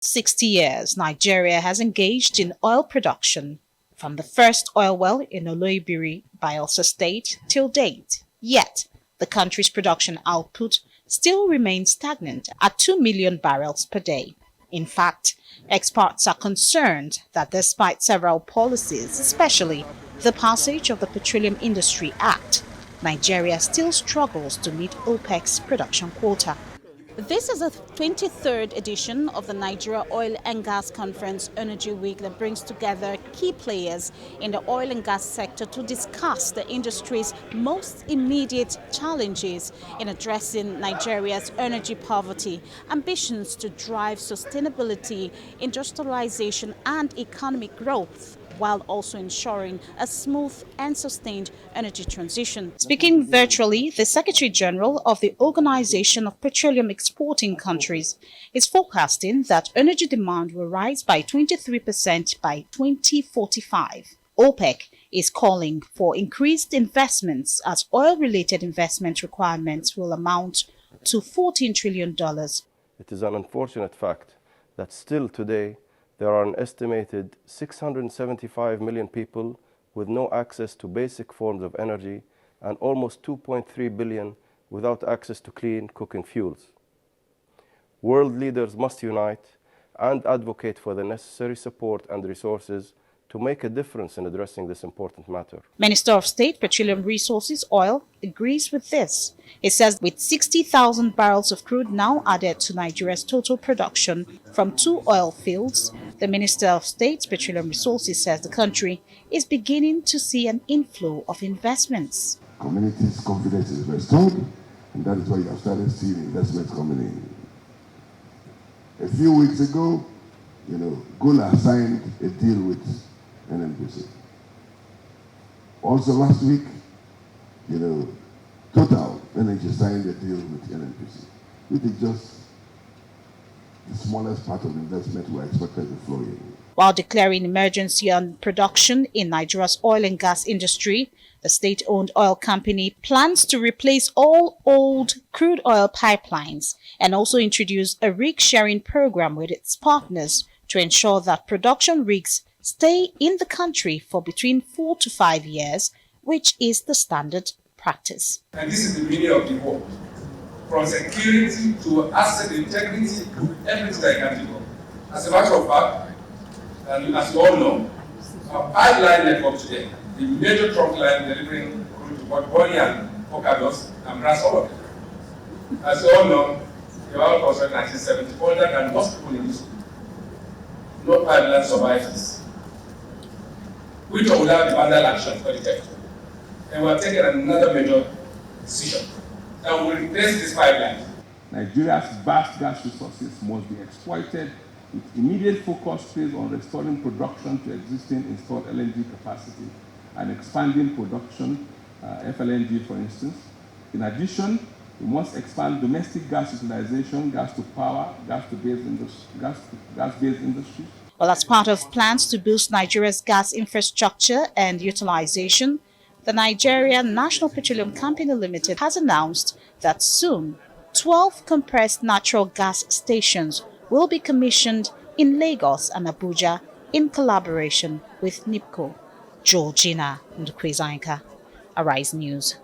60 years, Nigeria has engaged in oil production, from the first oil well in Oloibiri, Bayelsa State, till date. Yet, the country's production output still remains stagnant at 2 million barrels per day. In fact, experts are concerned that despite several policies, especially the passage of the Petroleum Industry Act, Nigeria still struggles to meet OPEC's production quota. This is the 23rd edition of the Nigeria Oil and Gas Conference Energy Week that brings together key players in the oil and gas sector to discuss the industry's most immediate challenges in addressing Nigeria's energy poverty, ambitions to drive sustainability, industrialization and economic growth, while also ensuring a smooth and sustained energy transition. Speaking virtually, the Secretary General of the Organization of Petroleum Exporting Countries is forecasting that energy demand will rise by 23% by 2045. OPEC is calling for increased investments as oil-related investment requirements will amount to $14 trillion. It is an unfortunate fact that still today there are an estimated 675 million people with no access to basic forms of energy and almost 2.3 billion without access to clean cooking fuels. World leaders must unite and advocate for the necessary support and resources to make a difference in addressing this important matter. Minister of State, Petroleum Resources, Oil, agrees with this. He says with 60,000 barrels of crude now added to Nigeria's total production from 2 oil fields, the Minister of State, Petroleum Resources, says the country is beginning to see an inflow of investments. Communities' confidence is restored, and that is why you have started seeing investments coming in. A few weeks ago, Gola signed a deal with NNPC. Also last week, Total Energy signed a deal with NNPC, which is just the smallest part of investment we are expected to flow in. While declaring emergency on production in Nigeria's oil and gas industry, the state-owned oil company plans to replace all old crude oil pipelines and also introduce a rig sharing program with its partners to ensure that production rigs stay in the country for between 4 to 5 years, which is the standard practice. And this is the meaning of the war. From security to asset integrity to everything that can be done. As a matter of fact, and as you all know, our pipeline network today, the major trunk line delivering crude to Port Bonny and Okados and Brass, all of them. As you all know, the oil construction in 1974 and most people in this country. No pipeline survives this. Which will have the bundle action for the territory. And we are taking another major decision that will replace this pipeline. Nigeria's vast gas resources must be exploited with immediate focus placed on restoring production to existing installed LNG capacity and expanding production, FLNG for instance. In addition, we must expand domestic gas utilization, gas to power, gas-based industries. Well, as part of plans to boost Nigeria's gas infrastructure and utilization, the Nigerian National Petroleum Company Limited has announced that soon 12 compressed natural gas stations will be commissioned in Lagos and Abuja in collaboration with NIPCO. Georgina Ndukwezainka, Arise News.